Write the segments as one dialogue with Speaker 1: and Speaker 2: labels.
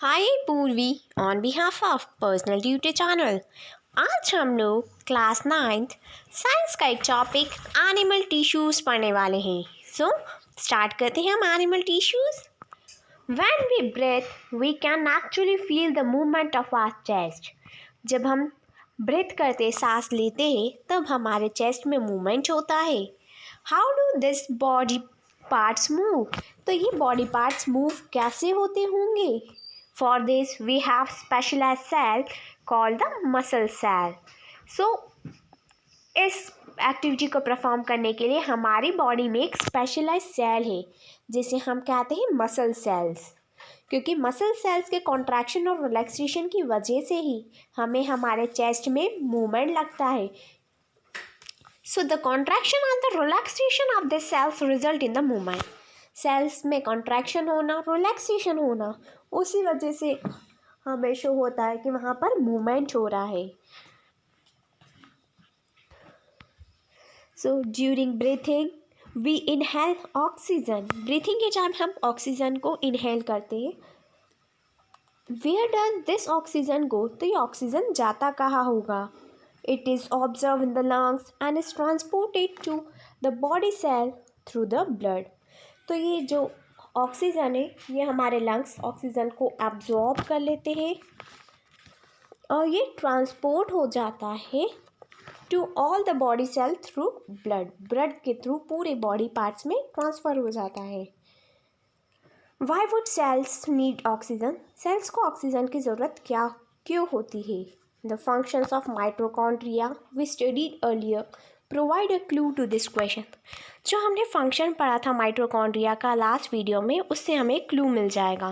Speaker 1: हाय पूर्वी on behalf of personal tutor channel. आज हम लोग क्लास 9th साइंस का एक टॉपिक एनिमल टिश्यूज़ पढ़ने वाले हैं। सो स्टार्ट करते हैं हम animal tissues. When we breathe we can actually feel the movement of our chest. जब हम ब्रेथ करते सांस लेते हैं तब हमारे चेस्ट में मूवमेंट होता है। How do this body parts move? तो ये बॉडी पार्ट्स मूव कैसे होते होंगे? For this, we have specialized cell called the muscle cell. So, इस एक्टिविटी को परफॉर्म करने के लिए हमारी बॉडी में एक स्पेशलाइज सेल है जिसे हम कहते हैं मसल सेल्स, क्योंकि मसल सेल्स के कॉन्ट्रैक्शन और रिलैक्सेशन की वजह से ही हमें हमारे चेस्ट में मूवमेंट लगता है. So the contraction and the relaxation of the cells result in the movement. Cells में कॉन्ट्रैक्शन होना, रिलैक्सेशन होना, उसी वजह से हमें शो होता है कि वहाँ पर मूवमेंट हो रहा है. So during breathing we inhale oxygen. Breathing के टाइम हम ऑक्सीजन को इनहेल करते हैं. Where does this oxygen go? तो ये ऑक्सीजन जाता कहाँ होगा? It is observed in the lungs and is transported to the body cell through the blood. तो ये जो ऑक्सीजन है ये हमारे लंग्स ऑक्सीजन को एब्जॉर्ब कर लेते हैं और ये ट्रांसपोर्ट हो जाता है to all the body cell through blood. Blood के थ्रू पूरे बॉडी पार्ट्स में ट्रांसफ़र हो जाता है. Why would cells need oxygen? Cells को ऑक्सीजन की ज़रूरत क्यों होती है? The functions of mitochondria we studied earlier provide a clue to this question. जो हमने फंक्शन पढ़ा था माइटोकॉन्ड्रिया का लास्ट वीडियो में, उससे हमें क्लू मिल जाएगा.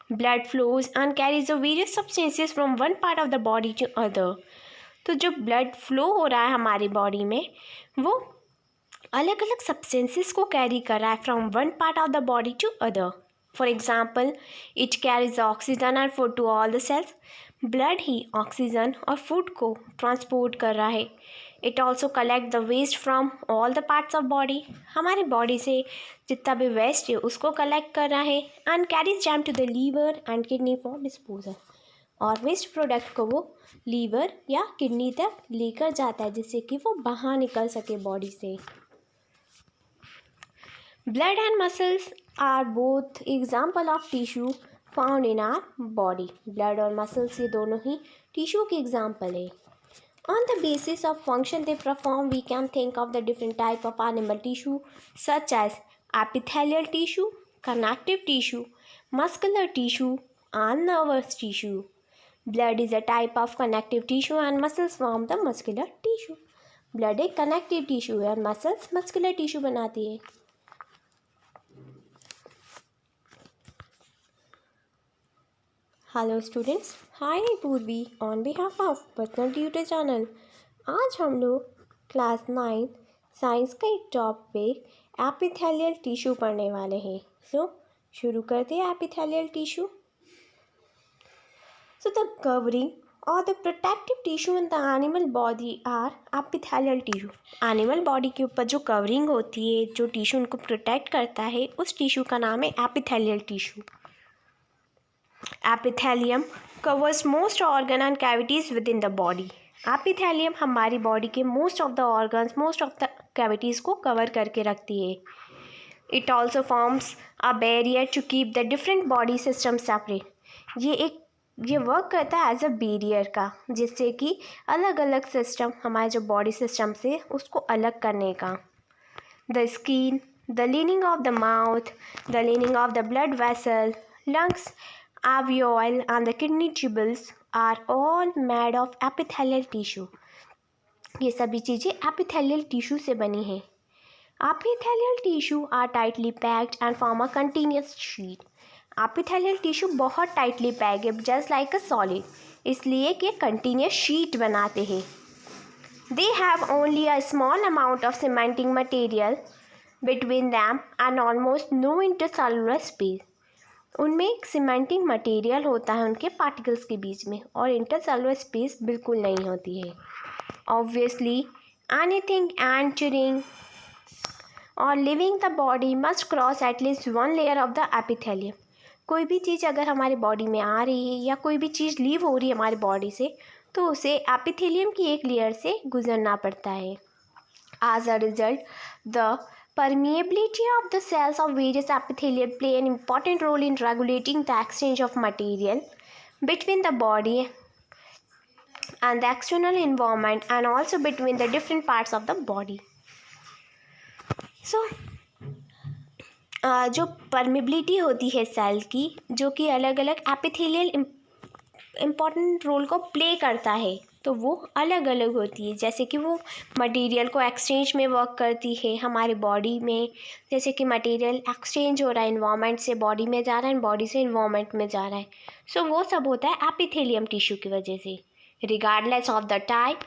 Speaker 1: Blood flows and carries the various substances from one part of the body to other. तो जो ब्लड फ्लो हो रहा है हमारी बॉडी में वो अलग अलग सब्सटेंसेस को कैरी कर रहा है from one part of the body to other. For example it carries oxygen and food to all the cells. Blood ही ऑक्सीजन और फूड को ट्रांसपोर्ट कर रहा है. It also collect the waste from all the parts of body. हमारी body से जितना भी वेस्ट है उसको कलेक्ट कर रहा है and carries them to the liver and kidney for disposal. और वेस्ट प्रोडक्ट को वो लीवर या किडनी तक लेकर जाता है जिससे कि वो बाहर निकल सके बॉडी से. Blood and muscles are both example of tissue found in our body. Blood और मसल्स ये दोनों ही टिश्यू की एग्जाम्पल है. On the basis of function they perform we can think of the different type of animal tissue such as epithelial tissue, connective tissue, muscular tissue and nervous tissue. Blood is a type of connective tissue and muscles form the muscular tissue. Blood एक connective tissue है और muscles muscular tissue बनाती है. Hello students, hi पूर्वी on behalf of personal tutor channel. आज हम लोग class 9 science का एक टॉपिक एपिथेलियल टिश्यू पढ़ने वाले हैं. सो शुरू करते हैं epithelial tissue. So the covering or the protective tissue in the animal body are epithelial tissue. Animal body के ऊपर जो कवरिंग होती है, जो टिश्यू उनको प्रोटेक्ट करता है, उस टिश्यू का नाम है epithelial tissue. Epithelium covers most organ and cavities within the body. Epithelium हमारी बॉडी के most of the organs, most of the cavities को कवर करके रखती है. It also forms a barrier to keep the different body systems separate. ये work करता है as a barrier का, जिससे कि अलग अलग सिस्टम हमारे जो बॉडी सिस्टम से उसको अलग करने का. The skin, the lining of the mouth, the lining of the blood vessel, lungs, alveoli and the kidney tubules are all made of epithelial tissue. ये सभी चीज़ें एपिथेलियल टिश्यू से बनी हैं. Epithelial tissue are tightly packed and form a continuous sheet. Epithelial tissue बहुत tightly pack है just like a solid, इसलिए कि कंटिन्यूस शीट बनाते हैं. They have only a small amount of cementing material between them and almost no intercellular space. उनमें एक cementing material होता है उनके पार्टिकल्स के बीच में और इंटरसेलुलर स्पेस बिल्कुल नहीं होती है. Obviously anything entering or leaving the body must cross at least one layer of the epithelium. कोई भी चीज़ अगर हमारे बॉडी में आ रही है या कोई भी चीज़ लीव हो रही है हमारी बॉडी से, तो उसे एपिथेलियम की एक लेयर से गुजरना पड़ता है. As a result, the permeability of the cells of various epithelium play an important role in regulating the exchange of material between the body and the external environment, and also between the different parts of the body. So जो permeability होती है cell की, जो कि अलग अलग epithelial important role को play करता है, तो वो अलग अलग होती है. जैसे कि वो मटेरियल को एक्सचेंज में वर्क करती है हमारे बॉडी में. जैसे कि मटेरियल एक्सचेंज हो रहा है, इन्वायरमेंट से बॉडी में जा रहा है, बॉडी से इन्वायरमेंट में जा रहा है. सो वो सब होता है एपिथेलियम टिश्यू की वजह से. Regardless of the type,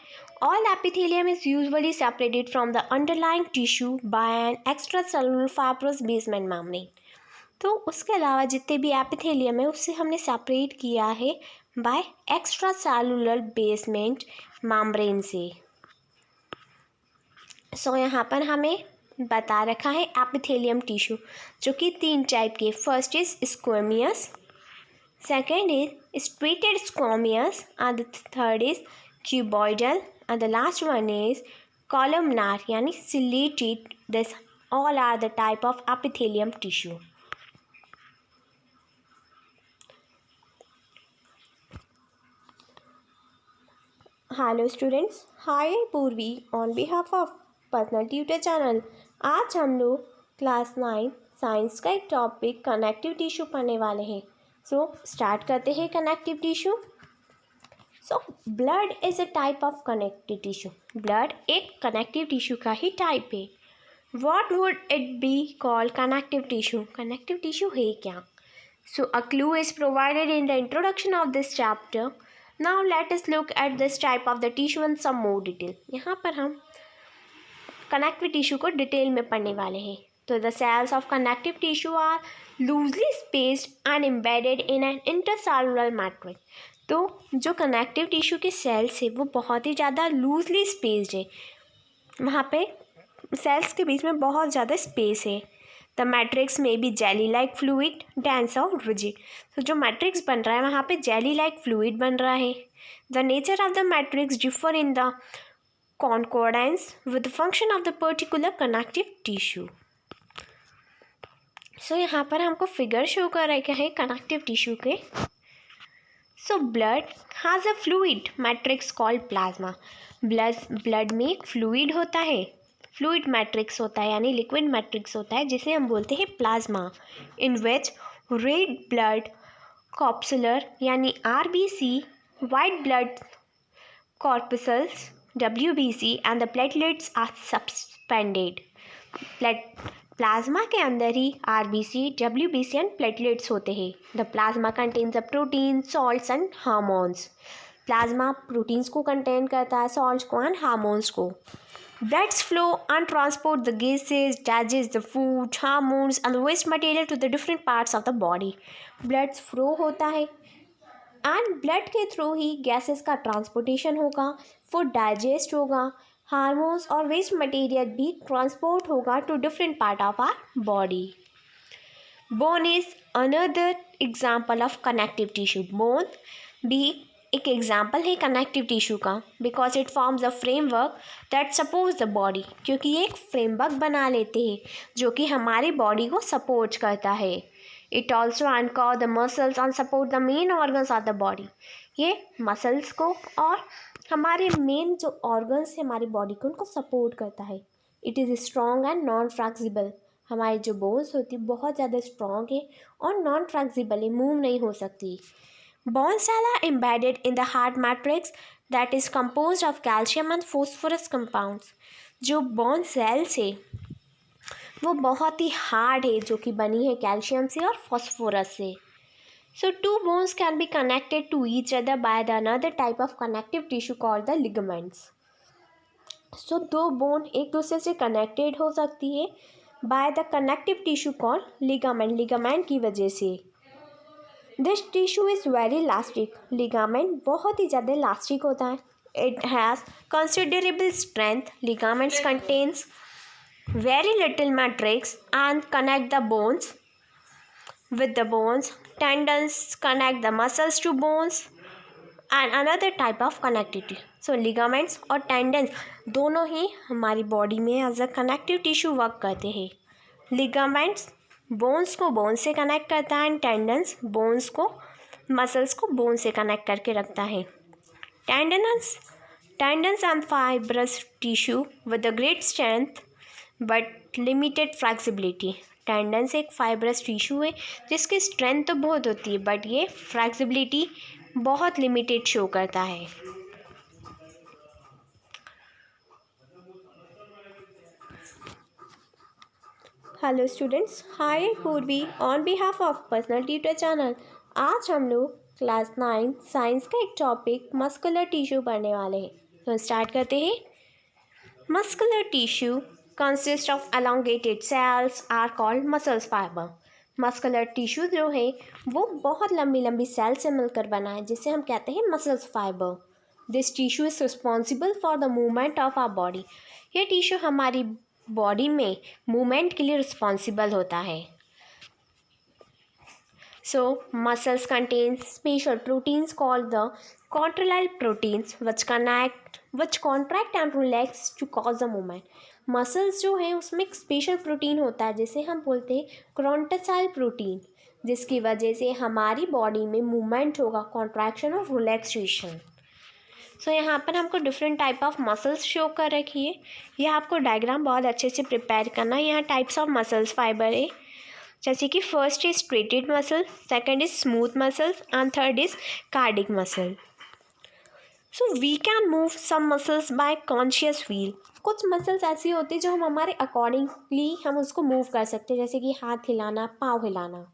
Speaker 1: all epithelium is usually separated from the underlying tissue by an extracellular fibrous basement membrane. तो उसके अलावा जितने भी एपिथेलियम है उससे हमने सेपरेट किया है by extra cellular basement membrane से. सो यहाँ पर हमें बता रखा है एपिथेलियम टिश्यू, जो कि 3 टाइप के. First is squamous, second is stratified squamous, and third is cuboidal, and the last one is columnar यानी ciliated. This all are the type of epithelium tissue. Hello students, hi पूर्वी on behalf of personal tutor channel. आज हम लोग class 9 science का एक topic connective tissue पढ़ने वाले हैं. सो स्टार्ट करते हैं connective tissue. So blood is a type of connective tissue. Blood एक कनेक्टिव टिश्यू का ही टाइप है. What would it be called connective tissue? Connective tissue है क्या? So a clue is provided in the introduction of this chapter. Now let us look at this type of the tissue in some more detail. यहाँ पर हम connective tissue को detail में पढ़ने वाले हैं. तो the cells of connective tissue are loosely spaced and embedded in an intercellular matrix. तो जो कनेक्टिव टिश्यू के सेल्स है वो बहुत ही ज़्यादा लूजली स्पेस्ड है. वहाँ पे सेल्स के बीच में बहुत ज़्यादा स्पेस है. द मैट्रिक्स में भी जेली लाइक फ्लूइड, डेंस और रिजिड. तो जो मैट्रिक्स बन रहा है वहाँ पे जेली लाइक फ्लूइड बन रहा है. The nature of the matrix differ in the concordance with the function of the particular connective tissue. So यहाँ पर हमको फिगर शो कर रहे हैं कनेक्टिव टिश्यू के. So blood has a fluid matrix called plasma. Blood में एक fluid होता है, फ्लूइड मैट्रिक्स होता है यानी लिक्विड मैट्रिक्स होता है, जिसे हम बोलते हैं plasma. In which red blood corpuscular यानी RBC, white blood corpuscles WBC and the platelets are suspended. Plasma के अंदर ही RBC, WBC एंड प्लेटलेट्स होते हैं. The plasma contains the protein, salts and hormones. Plasma proteins को contain करता है, salts को एंड हार्मोन्स को. Bloods flow and transport the gases, digest the food, hormones and waste material to the different parts of the body. Bloods flow होता है and blood के through ही gases का ट्रांसपोर्टेशन होगा, फूड डाइजेस्ट होगा, hormones और waste material भी transport होगा to different part of our body. Bone is another example of connective tissue. Bone भी एक एग्जाम्पल है कनेक्टिव टिश्यू का, because it forms a framework that supports the body. क्योंकि ये एक फ्रेमवर्क बना लेते हैं जो कि हमारी बॉडी को सपोर्ट करता है. It also anchor the muscles and support the main organs of the body. ये मसल्स को और हमारे मेन जो ऑर्गन्स है हमारी बॉडी को, उनको सपोर्ट करता है. It is strong and non flexible. हमारी जो बोन्स होती है बहुत ज़्यादा स्ट्रॉन्ग है और नॉन फ्लेक्सिबल है, मूव नहीं हो सकती. Bone cells are embedded in the heart matrix that is composed of calcium and phosphorus compounds. जो बोन सेल्स है वो बहुत ही हार्ड है, जो कि बनी है कैल्शियम से और फॉस्फोरस से. So two bones can be connected to each other by the another type of connective tissue called the ligaments. So दो बोन एक दूसरे से कनेक्टेड हो सकती है by the connective tissue called ligament. Ligament की वजह से. This tissue is very elastic. Ligament बहुत ही ज़्यादा इलास्टिक होता है. It has considerable strength. Ligaments contains very little matrix and connect the bones with the bones Tendons connect the muscles to bones and another type of connectivity. So ligaments और tendons दोनों ही हमारी body में as a connective tissue work करते हैं. Ligaments bones को bone से connect करता है एंड टेंडन्स बोन्स को मसल्स को बोन से कनेक्ट करके रखता है. Tendons and fibrous tissue with a great strength but limited flexibility. Tendons एक फाइब्रस टिश्यू है जिसकी स्ट्रेंथ तो बहुत होती है बट ये फ्लेक्सिबिलिटी बहुत लिमिटेड शो करता है. हेलो स्टूडेंट्स, हाय पूर्वी on behalf of personal tutor channel. आज हम लोग क्लास 9 साइंस का एक टॉपिक मस्कुलर टिश्यू पढ़ने वाले हैं. तो स्टार्ट करते हैं. Muscular tissue consist of elongated cells are called muscles fiber. Muscular tissue जो है वो बहुत लंबी लंबी सेल से मिलकर बना है जिसे हम कहते हैं muscles fiber. This tissue is responsible for the movement of our body. ये टिश्यू हमारी बॉडी में मूवमेंट के लिए रिस्पॉन्सिबल होता है. So muscles contain special proteins called the contractile proteins which contract and relax to cause the movement. Muscles जो है उसमें एक स्पेशल प्रोटीन होता है जिसे हम बोलते हैं कॉन्ट्रलाइल प्रोटीन, जिसकी वजह से हमारी बॉडी में मूवमेंट होगा, कॉन्ट्रैक्शन और रिलैक्सेशन. सो यहाँ पर हमको different type of muscles show कर रखी है. यह आपको डायग्राम बहुत अच्छे से प्रिपेयर करना है. यहाँ टाइप्स ऑफ मसल्स फाइबर है जैसे कि first is striated muscle, second is smooth muscles and third is cardiac muscle. So we can move some muscles by conscious will. कुछ मसल्स ऐसी होती है जो हम हमारे अकॉर्डिंगली हम उसको मूव कर सकते हैं, जैसे कि हाथ हिलाना, पाँव हिलाना.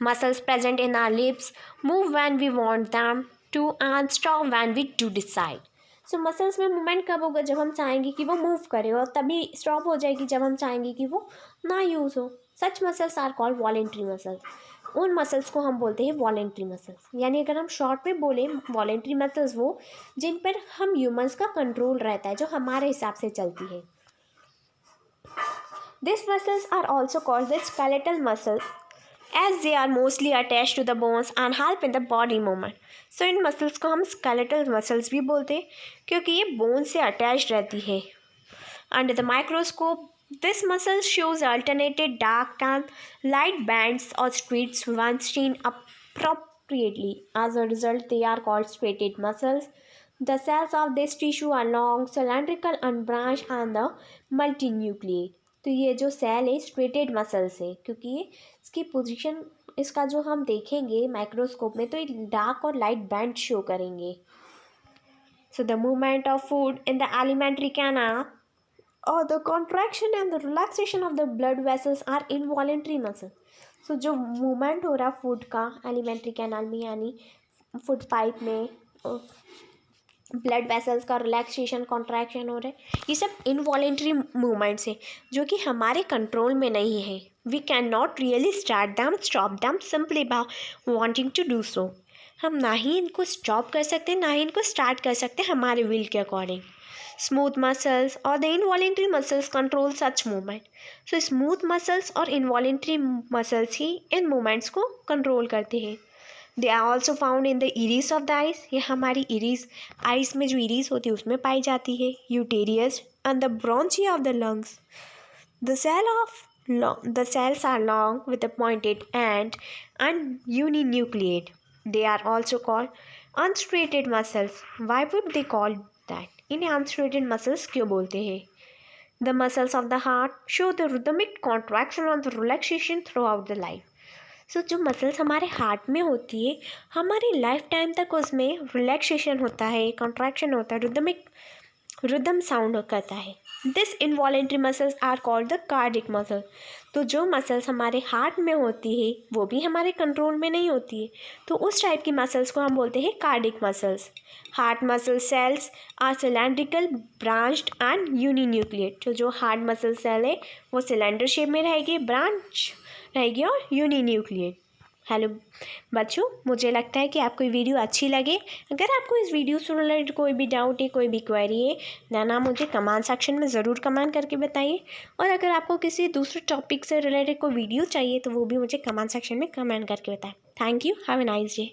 Speaker 1: Muscles present in our lips move when we want them to and stop when we do decide. So muscles में मूवमेंट कब होगा? जब हम चाहेंगे कि वो मूव करे, और तभी स्टॉप हो जाएगी जब हम चाहेंगे कि वो ना यूज़ हो. Such muscles are called voluntary muscles. उन मसल्स को हम बोलते हैं वॉलेंट्री मसल्स. यानी अगर हम शॉर्ट में बोलें, वॉलेंट्री मसल्स वो जिन पर हम ह्यूमंस का कंट्रोल रहता है, जो हमारे हिसाब से चलती है. This muscles are also called the skeletal muscles as they are mostly attached to the bones and help in the body movement. So in muscles को हम skeletal muscles भी बोलते हैं क्योंकि ये बोन से अटैच रहती है. Under the microscope, this muscle shows alternated dark and light bands or streaks when seen appropriately. As a result, they are called striated muscles. The cells of this tissue are long, cylindrical, unbranched and the multinucleate. तो ये जो cell है striated muscles है क्योंकि इसकी position, इसका जो हम देखेंगे माइक्रोस्कोप में तो ये डार्क और लाइट बैंड शो करेंगे. So the movement of food in the alimentary canal और the contraction and the relaxation of the blood vessels are involuntary muscle. So जो मूवमेंट हो रहा है फूड का एलिमेंट्री कैनाल में, यानी फूड पाइप में, ब्लड वेसल्स का रिलैक्सेशन, कॉन्ट्रैक्शन हो रहा है, ये सब इनवॉलेंट्री मूवमेंट्स है जो कि हमारे कंट्रोल में नहीं है. We can not really start them, stop them simply by wanting to do so. हम ना ही इनको स्टॉप कर सकते, ना ही इनको स्टार्ट कर सकते हमारे विल के अकॉर्डिंग. स्मूथ मसल्स और the involuntary muscles control such movement. So smooth muscles और इनवॉलेंट्री मसल्स ही इन मूवमेंट्स को कंट्रोल करते हैं. They are also found in the iris of the eyes. ये हमारी इरीज, आइज में जो इरीज होती है उसमें पाई जाती है. Uterus and the bronchi of the lungs. The cells are long with a pointed end and uninucleate. They are also called unstriated muscles. Why would they call that? इन्हें unstriated muscles क्यों बोलते हैं? The muscles of the heart show the rhythmic contraction and the relaxation throughout the life. सो जो muscles हमारे heart में होती है, हमारी लाइफ टाइम तक उसमें रिलैक्सेशन होता है, कॉन्ट्रैक्शन होता है, रिदम साउंड करता है. This involuntary muscles are called the cardiac muscle. तो जो मसल्स हमारे हार्ट में होती है वो भी हमारे कंट्रोल में नहीं होती है, तो उस टाइप की मसल्स को हम बोलते हैं cardiac muscles. Heart muscle cells are cylindrical, branched and uninucleate. तो जो हार्ट मसल सेल है वो सिलेंडर शेप में रहेगी, ब्रांच रहेगी और यूनिन्यूक्लिएट. हेलो बच्चों, मुझे लगता है कि आपको ये वीडियो अच्छी लगे. अगर आपको इस वीडियो से रिलेटेड कोई भी डाउट है, कोई भी क्वेरी है, देन आप मुझे कमेंट सेक्शन में ज़रूर कमेंट करके बताइए. और अगर आपको किसी दूसरे टॉपिक से रिलेटेड कोई वीडियो चाहिए तो वो भी मुझे कमेंट सेक्शन में कमेंट करके बताएं. Thank you, have a nice day.